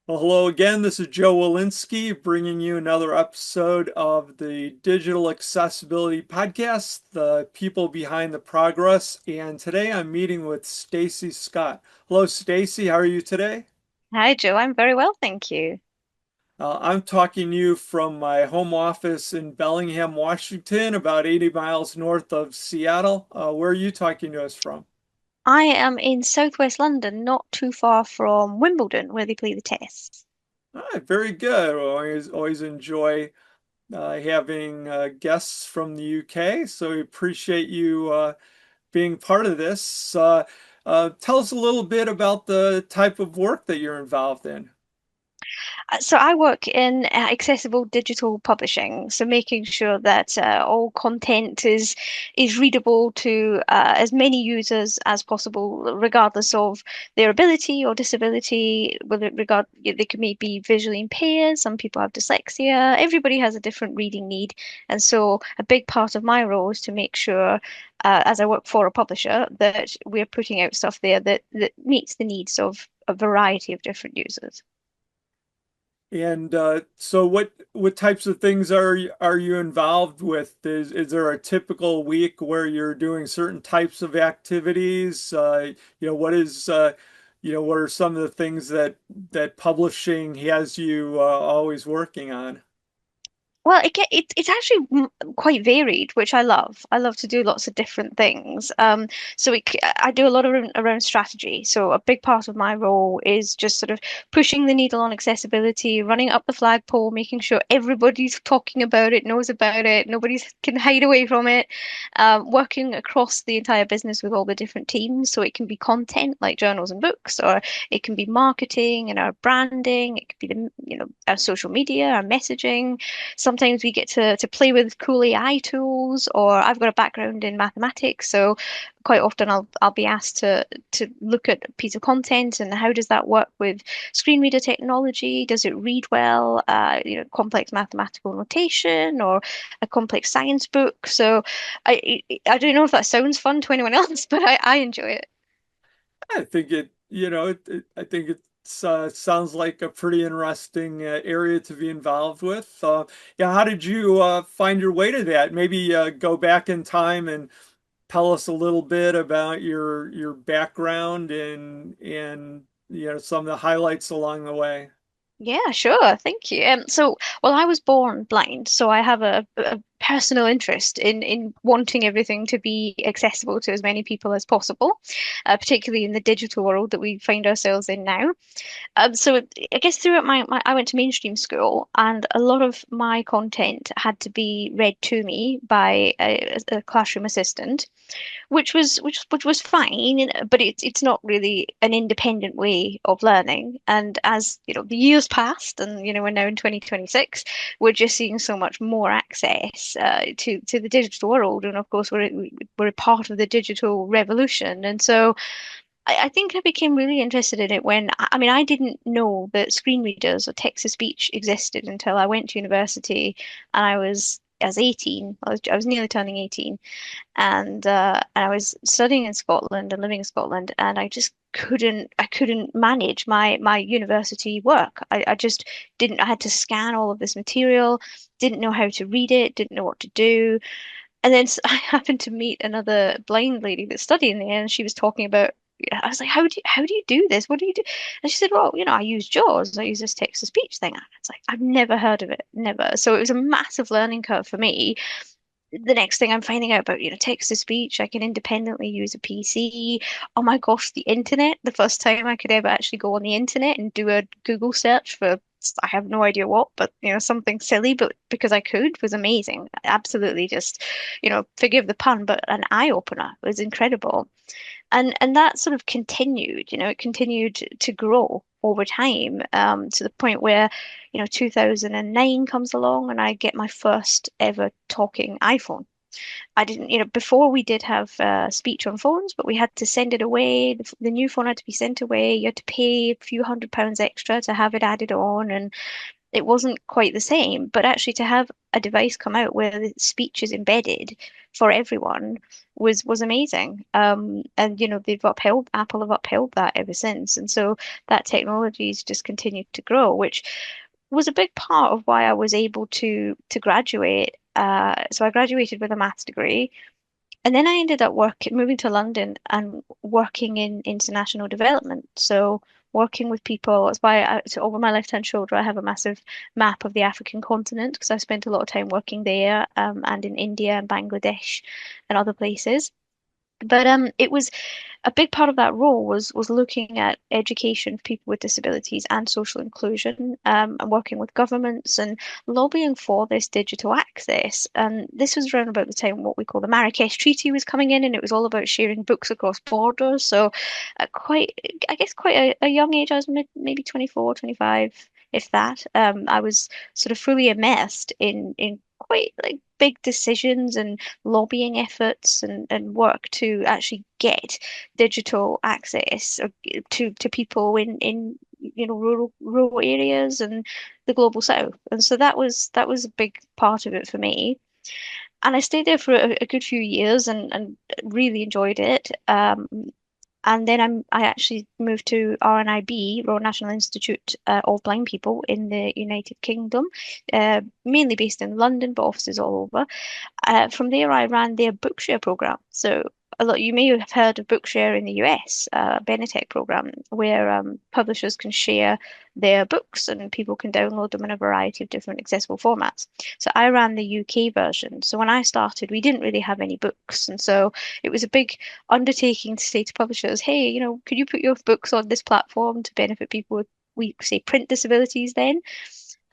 Well, hello again. This is Joe Walensky bringing you another episode of the Digital Accessibility Podcast, the people behind the progress. And today I'm meeting with Stacy Scott. Hello, Stacy. How are you today? Hi, Joe. I'm very well, thank you. I'm talking to you from my home office in Bellingham, Washington, about 80 miles north of Seattle. Where are you talking to us from? I am in southwest London, not too far from Wimbledon, where they play the tests. All right, very good. Well, always enjoy having guests from the UK, so we appreciate you being part of this. Tell us a little bit about the type of work that you're involved in. So I work in accessible digital publishing, so making sure that all content is readable to as many users as possible, regardless of their ability or disability. Whether regard they could maybe be visually impaired, some people have dyslexia. Everybody has a different reading need, and so a big part of my role is to make sure. As I work for a publisher, that we're putting out stuff there that meets the needs of a variety of different users. And so what types of things are you involved with? Is there a typical week where you're doing certain types of activities? What is what are some of the things that publishing has you always working on? Well, it's actually quite varied, which I love. I love to do lots of different things. I do a lot around strategy. So a big part of my role is just sort of pushing the needle on accessibility, running up the flagpole, making sure everybody's talking about it, knows about it, nobody can hide away from it. Working across the entire business with all the different teams, so it can be content like journals and books, or it can be marketing and our branding. It could be our social media, our messaging. Sometimes we get to play with cool AI tools, or I've got a background in mathematics, so quite often I'll be asked to look at a piece of content and how does that work with screen reader technology? Does it read well? Complex mathematical notation or a complex science book. So I don't know if that sounds fun to anyone else, but I enjoy it. I think I think it sounds like a pretty interesting area to be involved with. Yeah, how did you find your way to that? Maybe go back in time and tell us a little bit about your background and some of the highlights along the way. Yeah, sure. Thank you. Well, I was born blind, so I have a personal interest in wanting everything to be accessible to as many people as possible, particularly in the digital world that we find ourselves in now. I guess throughout I went to mainstream school, and a lot of my content had to be read to me by a classroom assistant, which was fine, but it's not really an independent way of learning. And as you know, the years passed, and we're now in 2026, we're just seeing so much more access to the digital world, and of course we're a part of the digital revolution, and so. I think I became really interested in it when, I mean, I didn't know that screen readers or text to speech existed until I went to university and I was 18. I was nearly turning 18 and I was studying in Scotland and living in Scotland, and I couldn't manage my university work. I just didn't. I had to scan all of this material, didn't know how to read it, didn't know what to do. And then I happened to meet another blind lady that's studying there, and she was talking about. I was like, how do you do this? What do you do? And she said, well, I use JAWS. I use this text to speech thing. And it's like I've never heard of it, never. So it was a massive learning curve for me. The next thing I'm finding out about, text to speech, I can independently use a PC. Oh my gosh, the internet. The first time I could ever actually go on the internet and do a Google search for I have no idea what, but something silly, but because I could was amazing. Absolutely just, forgive the pun, but an eye opener. It was incredible. And that sort of continued, it continued to grow over time, to the point where, 2009 comes along and I get my first ever talking iPhone. I didn't, before we did have speech on phones, but we had to send it away. The new phone had to be sent away. You had to pay a few £100s extra to have it added on. And it wasn't quite the same, but actually to have a device come out where the speech is embedded for everyone was amazing. And they've upheld Apple have upheld that ever since, and so that technology's just continued to grow, which was a big part of why I was able to graduate. So I graduated with a maths degree, and then I ended up moving to London and working in international development. So working with people, that's why so over my left-hand shoulder, I have a massive map of the African continent because I spent a lot of time working there, and in India and Bangladesh and other places. But it was a big part of that role was looking at education for people with disabilities and social inclusion, and working with governments and lobbying for this digital access. And this was around about the time what we call the Marrakesh Treaty was coming in, and it was all about sharing books across borders. So, I guess, quite a young age. I was maybe 24, 25, if that. I was sort of fully immersed in quite like big decisions and lobbying efforts and work to actually get digital access to people in rural areas and the global south. And so that was a big part of it for me. And I stayed there for a good few years and really enjoyed it. And then I actually moved to RNIB, Royal National Institute of Blind People in the United Kingdom, mainly based in London, but offices all over. From there, I ran their Bookshare program. So you may have heard of Bookshare in the US, Benetech program, where publishers can share their books and people can download them in a variety of different accessible formats. So I ran the UK version. So when I started, we didn't really have any books, and so it was a big undertaking to say to publishers, "Hey, could you put your books on this platform to benefit people with, we say, print disabilities then?"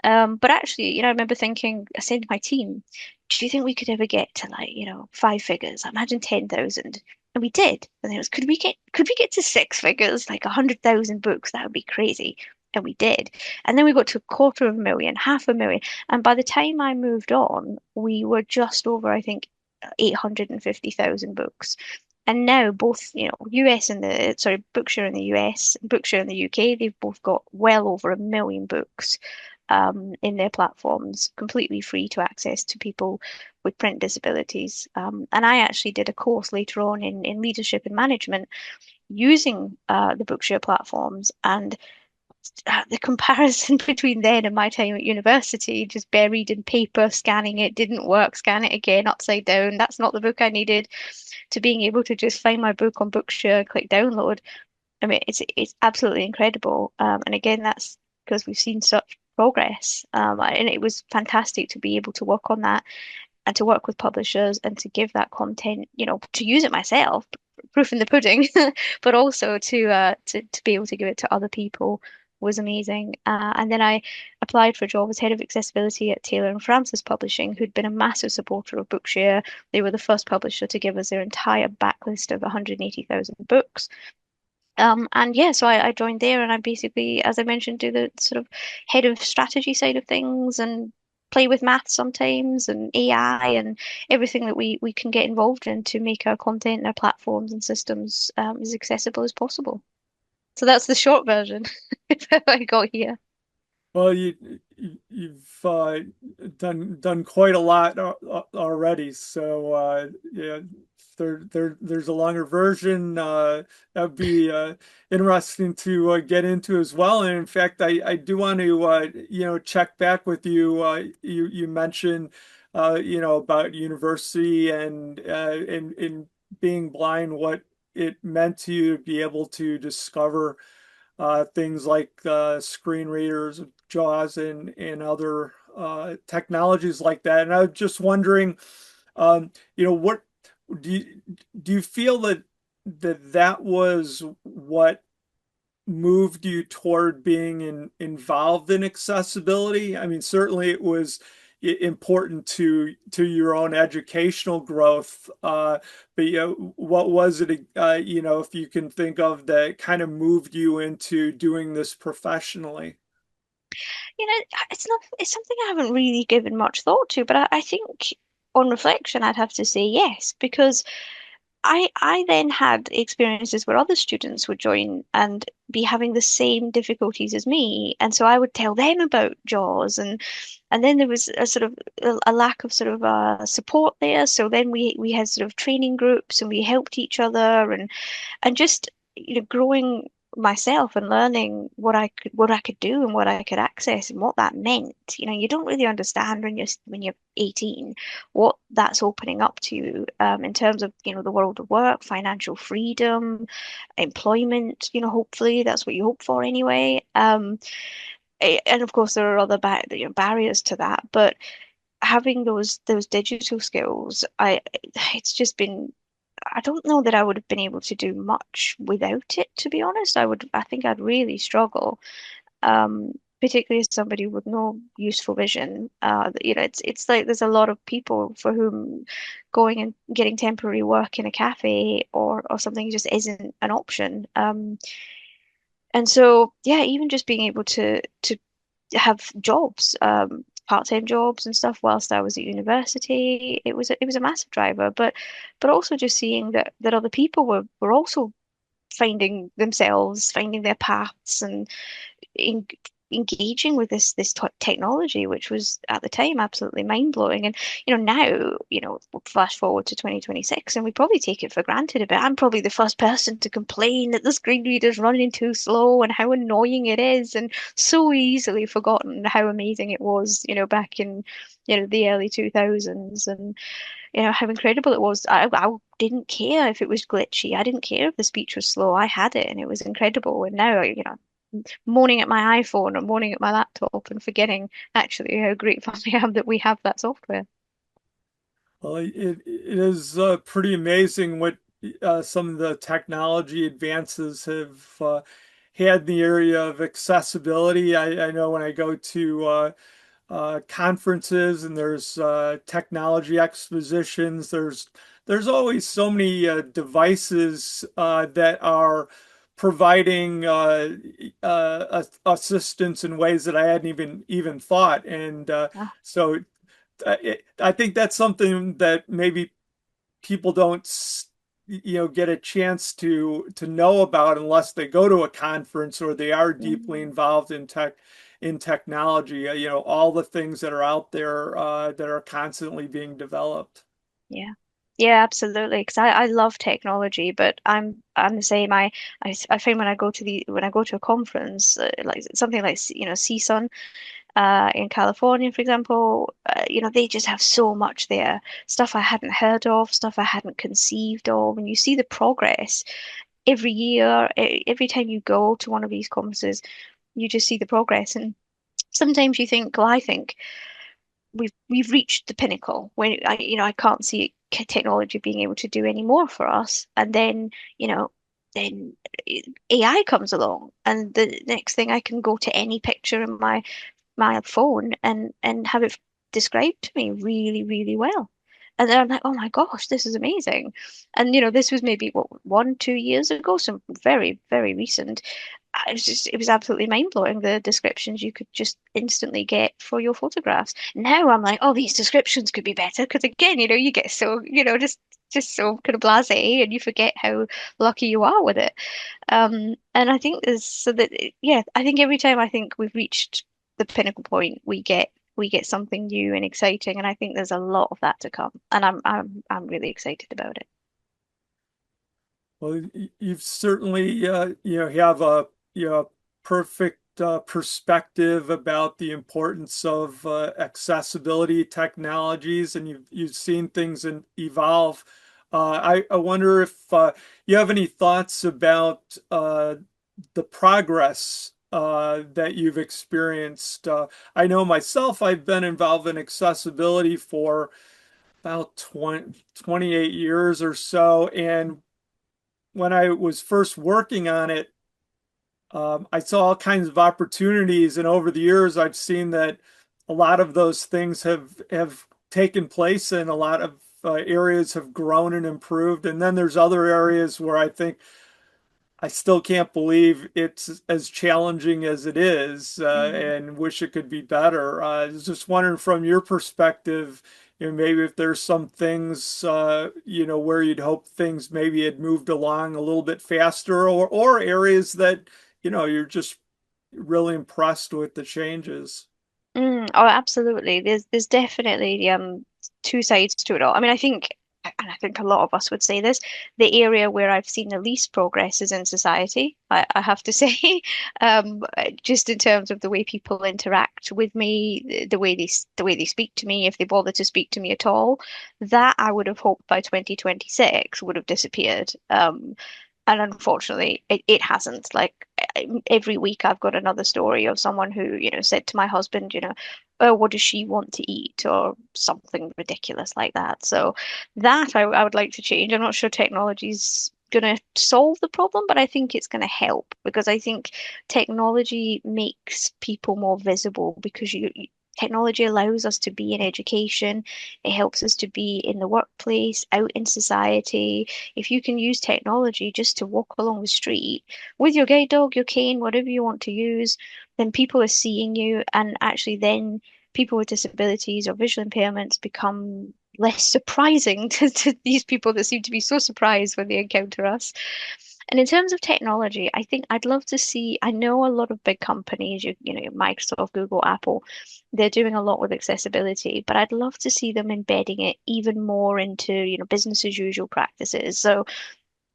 But actually, I remember thinking, I said to my team, do you think we could ever get to like, five figures? I imagine 10,000. And we did. And then it was, could we get to six figures, like 100,000 books? That would be crazy. And we did. And then we got to a quarter of a million, half a million. And by the time I moved on, we were just over, I think, 850,000 books. And now both, US and Bookshare in the US and Bookshare in the UK, they've both got well over a million books in their platforms, completely free to access to people with print disabilities. And I actually did a course later on in leadership and management using the Bookshare platforms, and the comparison between then and my time at university, just buried in paper, scanning it, didn't work, scan it again, upside down. That's not the book I needed, to being able to just find my book on Bookshare, click download. I mean, it's absolutely incredible. And again, that's because we've seen such progress. And it was fantastic to be able to work on that and to work with publishers and to give that content, to use it myself, proof in the pudding, but also to be able to give it to other people was amazing. And then I applied for a job as head of accessibility at Taylor and Francis Publishing, who'd been a massive supporter of Bookshare. They were the first publisher to give us their entire backlist of 180,000 books. And yeah, so I joined there and I basically, as I mentioned, do the sort of head of strategy side of things and play with maths sometimes and AI and everything that we can get involved in to make our content and our platforms and systems as accessible as possible. So that's the short version of how I got here. Well, you've done quite a lot already. So yeah, if there's a longer version. That'd be interesting to get into as well. And in fact, I do want to check back with you. You mentioned about university and being blind, what it meant to you to be able to discover things like screen readers, JAWS, and other technologies like that. And I was just wondering, what do you feel that was what moved you toward being involved in accessibility? I mean, certainly it was important to your own educational growth, but what was it? If you can think of that kind of moved you into doing this professionally. It's something I haven't really given much thought to, but I think on reflection, I'd have to say yes, because I then had experiences where other students would join and be having the same difficulties as me, and so I would tell them about JAWS, and then there was a sort of a lack of sort of support there. So then we had sort of training groups and we helped each other, and just growing myself and learning what I could do and what I could access and what that meant. You don't really understand when you're 18 what that's opening up to you in terms of the world of work, financial freedom, employment. Hopefully that's what you hope for anyway. And of course there are other barriers to that, but having those digital skills, it's just been I don't know that I would have been able to do much without it, to be honest. I think I'd really struggle, particularly as somebody with no useful vision. It's like there's a lot of people for whom going and getting temporary work in a cafe or something just isn't an option. And so, yeah, even just being able to have jobs, part-time jobs and stuff whilst I was at university. It was a massive driver, but also just seeing that other people were also finding themselves, finding their paths, and in, engaging with this technology, which was at the time absolutely mind blowing. And now, flash forward to 2026, and we probably take it for granted a bit. I'm probably the first person to complain that the screen reader's running too slow and how annoying it is, and so easily forgotten how amazing it was, back in the early 2000s, and how incredible it was. I didn't care if it was glitchy. I didn't care if the speech was slow. I had it and it was incredible. And now, moaning at my iPhone or moaning at my laptop and forgetting actually how grateful I am that we have that software. Well, it is pretty amazing what some of the technology advances have had in the area of accessibility. I know when I go to conferences and there's technology expositions, there's always so many devices that are providing assistance in ways that I hadn't even thought. And Ah, so I think that's something that maybe people don't, get a chance to know about unless they go to a conference or they are deeply mm, involved in technology. All the things that are out there that are constantly being developed. yeah. Yeah, absolutely. Because I love technology, but I'm the same. I find when I go to a conference, like something like CSUN, in California, for example, they just have so much there. Stuff I hadn't heard of, stuff I hadn't conceived of. And you see the progress every year, every time you go to one of these conferences, you just see the progress. And sometimes you think, well, I think we've reached the pinnacle when I can't see technology being able to do any more for us. And then, then AI comes along, and the next thing I can go to any picture in my phone and have it described to me really, really well. And then I'm like, oh my gosh, this is amazing. And this was maybe what 1, 2 years ago, so very, very recent. It was absolutely mind-blowing the descriptions you could just instantly get for your photographs. Now I'm like, oh, these descriptions could be better because again, you get so, just so kind of blasé and you forget how lucky you are with it. And I think there's so that yeah, I think every time I think we've reached the pinnacle point, we get something new and exciting, and I think there's a lot of that to come, and I'm really excited about it. Well, you've certainly, have a, perfect perspective about the importance of accessibility technologies, and you've seen things evolve. I wonder if you have any thoughts about the progress that you've experienced. I know myself, I've been involved in accessibility for about 28 years or so, and when I was first working on it, I saw all kinds of opportunities, and over the years, I've seen that a lot of those things have taken place, and a lot of areas have grown and improved. And then there's other areas where I think I still can't believe it's as challenging as it is, Mm. and wish it could be better. I was just wondering from your perspective, maybe if there's some things, where you'd hope things maybe had moved along a little bit faster, or areas that, you're just really impressed with the changes. Oh, absolutely. There's definitely two sides to it all. I mean, I think, and I think a lot of us would say this, the area where I've seen the least progress is in society. I have to say, just in terms of the way people interact with me, the way they speak to me, if they bother to speak to me at all, that I would have hoped by 2026 would have disappeared. And unfortunately, it hasn't. Like every week, I've got another story of someone who, said to my husband, oh, what does she want to eat, or something ridiculous like that. So that I would like to change. I'm not sure technology's going to solve the problem, but I think it's going to help because I think technology makes people more visible because technology allows us to be in education. It helps us to be in the workplace, out in society. If you can use technology just to walk along the street with your guide dog, your cane, whatever you want to use, then people are seeing you, and actually then people with disabilities or visual impairments become less surprising to these people that seem to be so surprised when they encounter us. And in terms of technology, I think I'd love to see, I know a lot of big companies, your Microsoft, Google, Apple, they're doing a lot with accessibility, but I'd love to see them embedding it even more into, business as usual practices. So,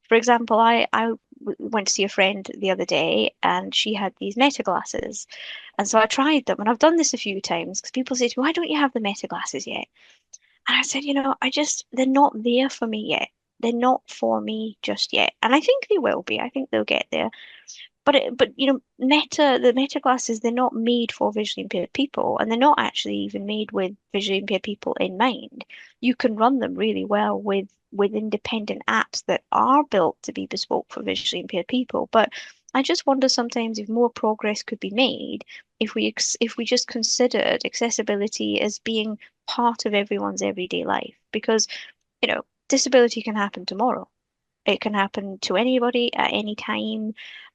for example, went to see a friend the other day and she had these Meta glasses. And so I tried them, and I've done this a few times because people say to me, why don't you have the Meta glasses yet? And I said, they're not there for me yet. They're not for me just yet. And I think they will be. I think they'll get there. But the Meta glasses, they're not made for visually impaired people, and they're not actually even made with visually impaired people in mind. You can run them really well with independent apps that are built to be bespoke for visually impaired people. But I just wonder sometimes if more progress could be made if we just considered accessibility as being part of everyone's everyday life, because disability can happen tomorrow. It can happen to anybody at any time.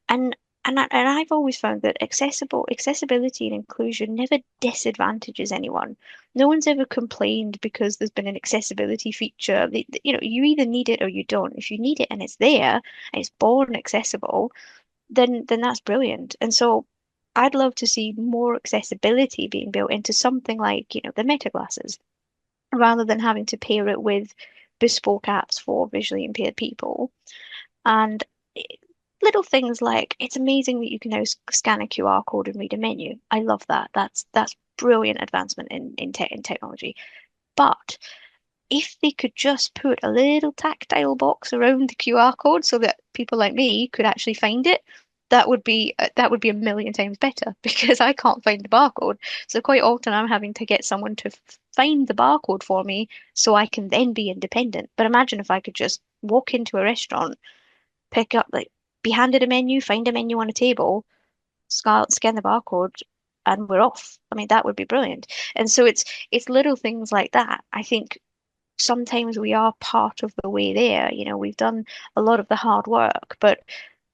And and I've always found that accessibility and inclusion never disadvantages anyone. No one's ever complained because there's been an accessibility feature. You either need it or you don't. If you need it and it's there and it's born accessible, then that's brilliant. And so I'd love to see more accessibility being built into something like, the Meta glasses, rather than having to pair it with bespoke apps for visually impaired people. And little things like it's amazing that you can now scan a QR code and read a menu. I love that. That's brilliant advancement in technology. But if they could just put a little tactile box around the QR code so that people like me could actually find it, that would be a million times better because I can't find the barcode. So quite often I'm having to get someone to find the barcode for me so I can then be independent. But imagine if I could just walk into a restaurant, pick up like be handed a menu, find a menu on a table, scan the barcode, and we're off. I mean, that would be brilliant. And so it's little things like that. I think sometimes we are part of the way there. We've done a lot of the hard work, but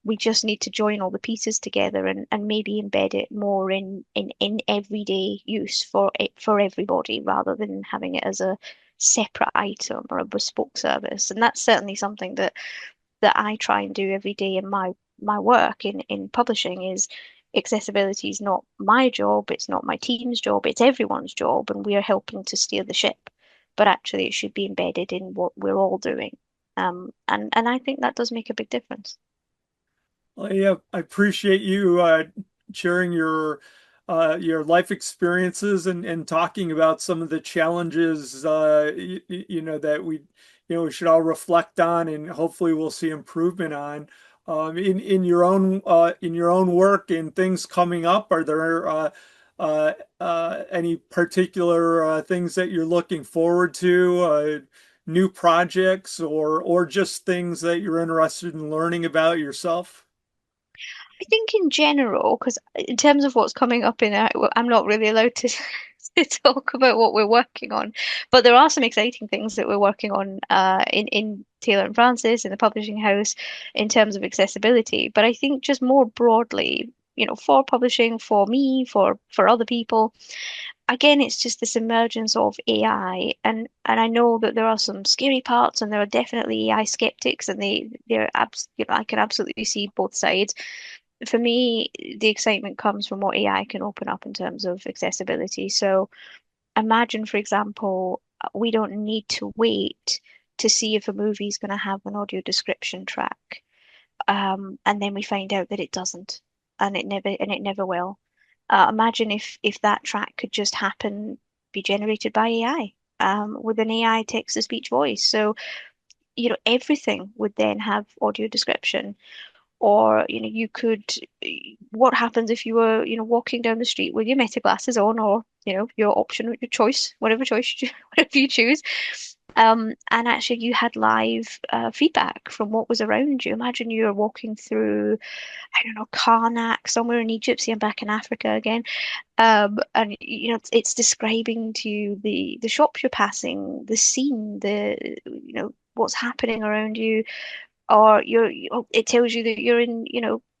we just need to join all the pieces together and maybe embed it more in everyday use for everybody rather than having it as a separate item or a bespoke service. And that's certainly something that I try and do every day in my work in publishing is accessibility is not my job, it's not my team's job, it's everyone's job, and we are helping to steer the ship. But actually, it should be embedded in what we're all doing. And I think that does make a big difference. Well, yeah, I appreciate you sharing your life experiences and talking about some of the challenges that we should all reflect on and hopefully we'll see improvement on. In your own work and things coming up, are there any particular things that you're looking forward to? New projects or just things that you're interested in learning about yourself? I think in general, because in terms of what's coming up in well, I'm not really allowed to to talk about what we're working on. But there are some exciting things that we're working on in Taylor and Francis in the publishing house in terms of accessibility. But I think just more broadly, for publishing, for me, for other people, again, it's just this emergence of AI, and I know that there are some scary parts, and there are definitely AI skeptics, and they're abs I can absolutely see both sides. For me, the excitement comes from what AI can open up in terms of accessibility. So imagine, for example, we don't need to wait to see if a movie is going to have an audio description track. And then we find out that it doesn't, and it never will. Imagine if that track could just be generated by AI, with an AI text-to-speech voice. So, everything would then have audio description. Or, you could, what happens if you were, walking down the street with your meta glasses on, or, your option, your choice, whatever choice, whatever you choose. And actually you had live feedback from what was around you. Imagine you were walking through, I don't know, Karnak, somewhere in Egypt. See, I'm back in Africa again. And it's describing to you the shops you're passing, the scene, what's happening around you, or it tells you that you're in,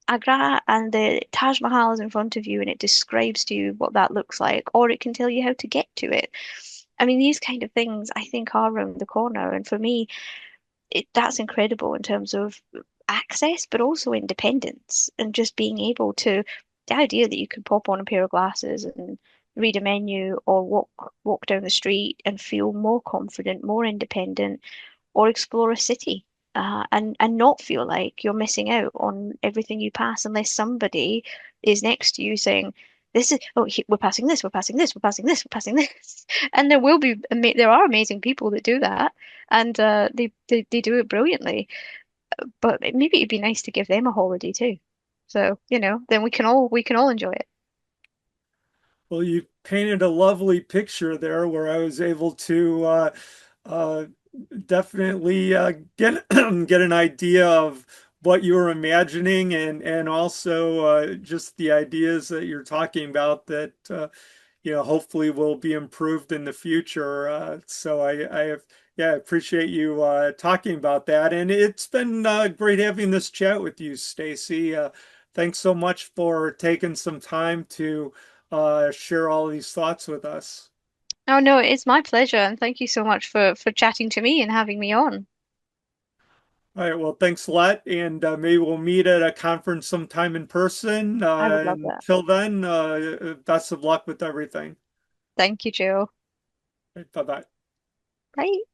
Agra, and the Taj Mahal is in front of you, and it describes to you what that looks like, or it can tell you how to get to it. I mean, these kind of things I think are around the corner, and for me, that's incredible in terms of access, but also independence, and just being able to, the idea that you can pop on a pair of glasses and read a menu, or walk down the street and feel more confident, more independent, or explore a city, and not feel like you're missing out on everything you pass, unless somebody is next to you saying, "This is we're passing this, we're passing this, we're passing this, we're passing this," and there are amazing people that do that, and they do it brilliantly. But maybe it'd be nice to give them a holiday too. So, then we can all enjoy it. Well, you painted a lovely picture there where I was able to uh, definitely get get an idea of what you were imagining, and also just the ideas that you're talking about that hopefully will be improved in the future. So I appreciate you talking about that, and it's been great having this chat with you, Stacy. Thanks so much for taking some time to share all these thoughts with us. Oh no, it's my pleasure, and thank you so much for chatting to me and having me on. All right, well, thanks a lot, and maybe we'll meet at a conference sometime in person. I would love that. Until then, best of luck with everything. Thank you, Joe. Bye bye. Bye.